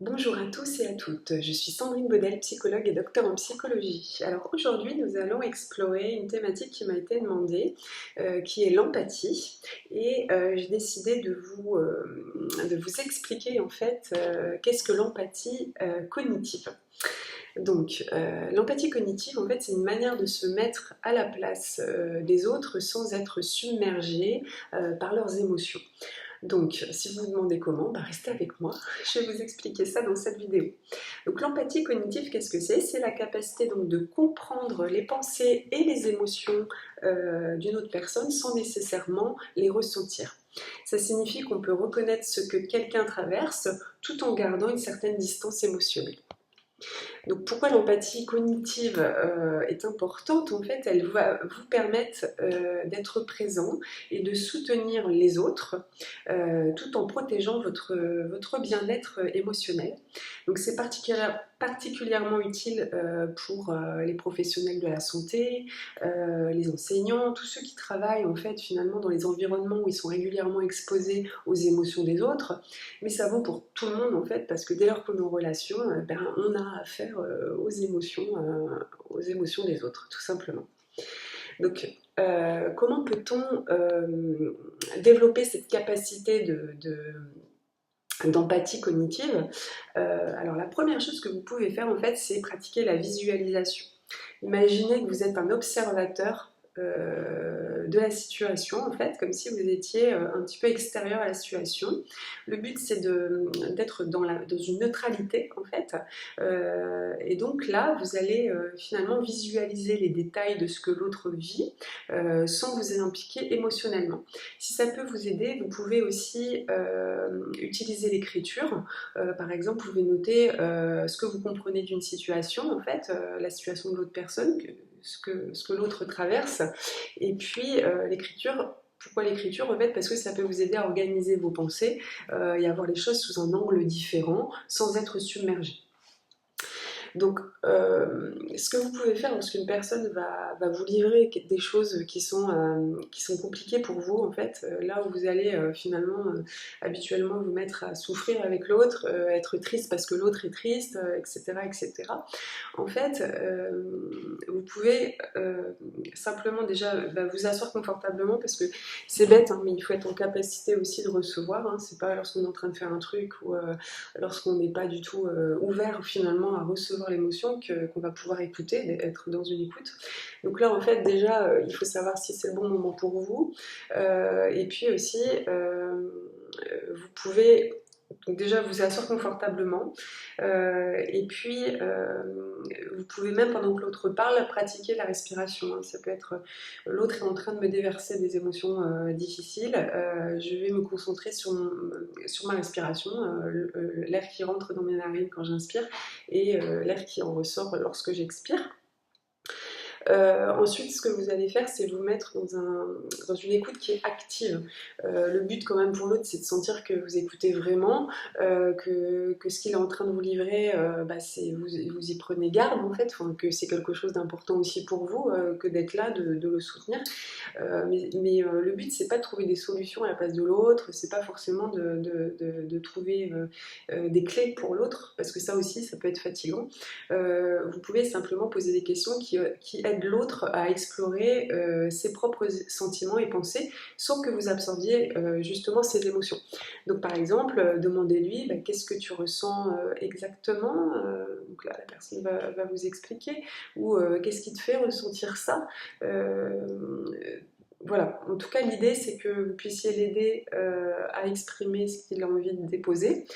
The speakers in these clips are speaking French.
Bonjour à tous et à toutes, je suis Sandrine Baudel, psychologue et docteur en psychologie. Alors aujourd'hui nous allons explorer une thématique qui m'a été demandée, qui est l'empathie. Et j'ai décidé de vous expliquer en fait qu'est-ce que l'empathie cognitive. Donc l'empathie cognitive en fait c'est une manière de se mettre à la place des autres sans être submergé par leurs émotions. Donc, si vous vous demandez comment, restez avec moi, je vais vous expliquer ça dans cette vidéo. Donc, l'empathie cognitive, qu'est-ce que c'est? C'est la capacité donc, de comprendre les pensées et les émotions d'une autre personne sans nécessairement les ressentir. Ça signifie qu'on peut reconnaître ce que quelqu'un traverse tout en gardant une certaine distance émotionnelle. Donc pourquoi l'empathie cognitive est importante? En fait, elle va vous permettre d'être présent et de soutenir les autres tout en protégeant votre bien-être émotionnel. Donc c'est particulièrement utile pour les professionnels de la santé, les enseignants, tous ceux qui travaillent en fait finalement dans les environnements où ils sont régulièrement exposés aux émotions des autres. Mais ça vaut pour tout le monde en fait, parce que dès lors qu'on est en relation, on a affaire aux émotions des autres, tout simplement. Donc, comment peut-on développer cette capacité d'empathie cognitive? Alors, la première chose que vous pouvez faire, en fait, c'est pratiquer la visualisation. Imaginez que vous êtes un observateur de la situation, en fait, comme si vous étiez un petit peu extérieur à la situation. Le but, c'est d'être dans une neutralité, en fait. Et donc là, vous allez finalement visualiser les détails de ce que l'autre vit sans vous impliquer émotionnellement. Si ça peut vous aider, vous pouvez aussi utiliser l'écriture. Par exemple, vous pouvez noter ce que vous comprenez d'une situation, en fait, la situation de l'autre personne, ce que l'autre traverse. Et puis l'écriture, pourquoi l'écriture? En fait, parce que ça peut vous aider à organiser vos pensées et à voir les choses sous un angle différent sans être submergé. Donc, ce que vous pouvez faire lorsqu'une personne va vous livrer des choses qui sont compliquées pour vous, en fait, là où vous allez finalement habituellement vous mettre à souffrir avec l'autre, être triste parce que l'autre est triste, etc., etc. En fait, vous pouvez simplement déjà vous asseoir confortablement, parce que c'est bête, hein, mais il faut être en capacité aussi de recevoir. Hein, c'est pas lorsqu'on est en train de faire un truc ou lorsqu'on n'est pas du tout ouvert finalement à recevoir l'émotion qu'on va pouvoir écouter, être dans une écoute. Donc là en fait déjà il faut savoir si c'est le bon moment pour vous, et puis aussi vous pouvez donc déjà vous asseoir confortablement, et puis vous pouvez même pendant que l'autre parle pratiquer la respiration. Hein. Ça peut être l'autre est en train de me déverser des émotions difficiles, je vais me concentrer sur ma respiration, l'air qui rentre dans mes narines quand j'inspire et l'air qui en ressort lorsque j'expire. Ensuite, ce que vous allez faire, c'est vous mettre dans une écoute qui est active. Le but quand même pour l'autre, c'est de sentir que vous écoutez vraiment, que ce qu'il est en train de vous livrer, vous y prenez garde en fait, que c'est quelque chose d'important aussi pour vous, que d'être là, de le soutenir. Mais le but, c'est pas de trouver des solutions à la place de l'autre, c'est pas forcément de trouver des clés pour l'autre, parce que ça aussi, ça peut être fatigant. Vous pouvez simplement poser des questions qui aident l'autre à explorer ses propres sentiments et pensées sans que vous absorbiez justement ses émotions. Donc par exemple, demandez-lui qu'est-ce que tu ressens exactement, donc là la personne va vous expliquer, ou qu'est-ce qui te fait ressentir ça. Voilà, en tout cas l'idée c'est que vous puissiez l'aider à exprimer ce qu'il a envie de déposer,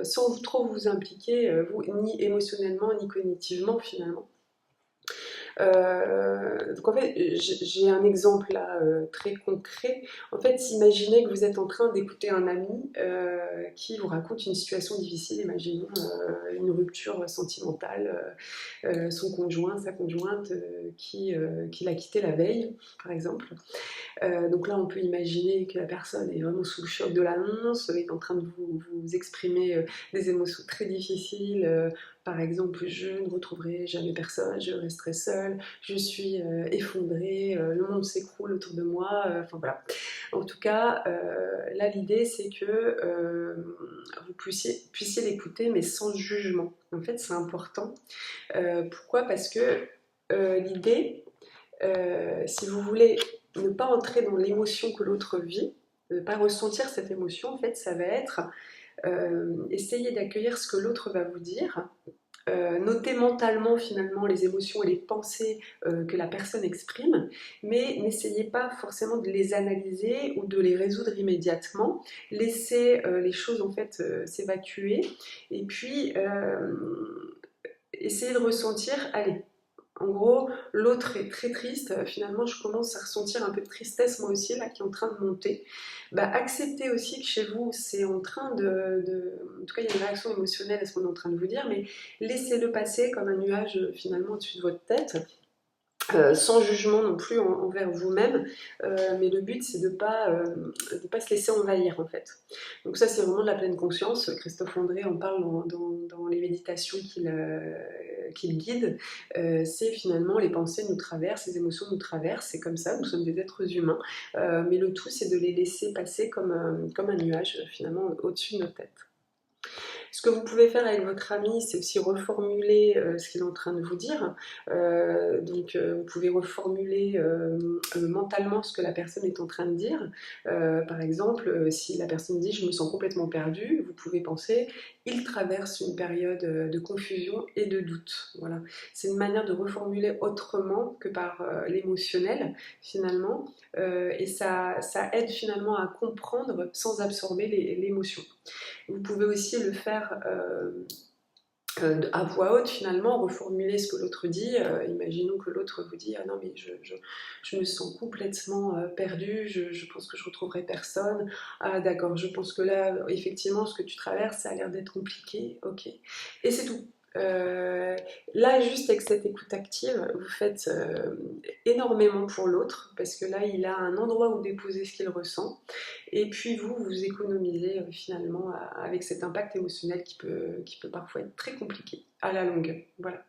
sans trop vous impliquer, vous, ni émotionnellement ni cognitivement finalement. Donc en fait, j'ai un exemple là très concret. En fait, imaginez que vous êtes en train d'écouter un ami qui vous raconte une situation difficile. Imaginons une rupture sentimentale, son conjoint, sa conjointe qui l'a quitté la veille, par exemple. Donc là, on peut imaginer que la personne est vraiment sous le choc de l'annonce, est en train de vous exprimer des émotions très difficiles, Par exemple, je ne retrouverai jamais personne, je resterai seule, je suis effondrée, le monde s'écroule autour de moi, enfin voilà. En tout cas, là l'idée c'est que vous puissiez l'écouter mais sans jugement. En fait c'est important. Pourquoi? Parce que l'idée, si vous voulez ne pas entrer dans l'émotion que l'autre vit, ne pas ressentir cette émotion, en fait ça va être essayer d'accueillir ce que l'autre va vous dire. Notez mentalement finalement les émotions et les pensées que la personne exprime, mais n'essayez pas forcément de les analyser ou de les résoudre immédiatement. Laissez les choses en fait s'évacuer et puis essayez de ressentir, allez, en gros, l'autre est très triste. Finalement, je commence à ressentir un peu de tristesse moi aussi, là, qui est en train de monter. Bah, acceptez aussi que chez vous, c'est en train En tout cas, il y a une réaction émotionnelle à ce qu'on est en train de vous dire, mais laissez-le passer comme un nuage finalement au-dessus de votre tête. Sans jugement non plus envers vous-même, mais le but c'est de pas se laisser envahir en fait. Donc ça c'est vraiment de la pleine conscience. Christophe André en parle dans les méditations qu'il guide. C'est finalement les pensées nous traversent, les émotions nous traversent, c'est comme ça, nous sommes des êtres humains, mais le tout c'est de les laisser passer comme un nuage finalement au-dessus de nos têtes. Ce que vous pouvez faire avec votre ami, c'est aussi reformuler ce qu'il est en train de vous dire. Vous pouvez reformuler mentalement ce que la personne est en train de dire. Par exemple, si la personne dit « je me sens complètement perdue », vous pouvez penser « il traverse une période de confusion et de doute ». Voilà. C'est une manière de reformuler autrement que par l'émotionnel, finalement. Et ça aide finalement à comprendre sans absorber l'émotion. Vous pouvez aussi le faire à voix haute finalement, reformuler ce que l'autre dit. Imaginons que l'autre vous dit « Ah non mais je me sens complètement perdue, je pense que je retrouverai personne. Ah d'accord, je pense que là, effectivement, ce que tu traverses, ça a l'air d'être compliqué. Ok. » Et c'est tout. Là, juste avec cette écoute active, vous faites énormément pour l'autre, parce que là, il a un endroit où déposer ce qu'il ressent, et puis vous économisez finalement avec cet impact émotionnel qui peut parfois être très compliqué à la longue. Voilà.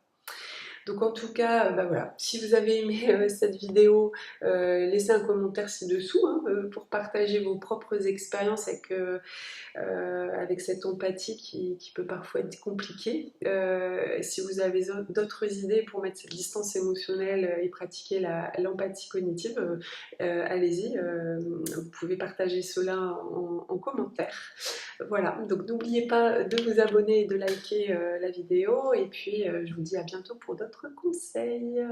Donc en tout cas, bah voilà, si vous avez aimé cette vidéo, laissez un commentaire ci-dessous hein, pour partager vos propres expériences avec cette empathie qui peut parfois être compliquée. Si vous avez d'autres idées pour mettre cette distance émotionnelle et pratiquer l'empathie cognitive, allez-y, vous pouvez partager cela en commentaire. Voilà, donc n'oubliez pas de vous abonner et de liker la vidéo, et puis je vous dis à bientôt pour d'autres conseils.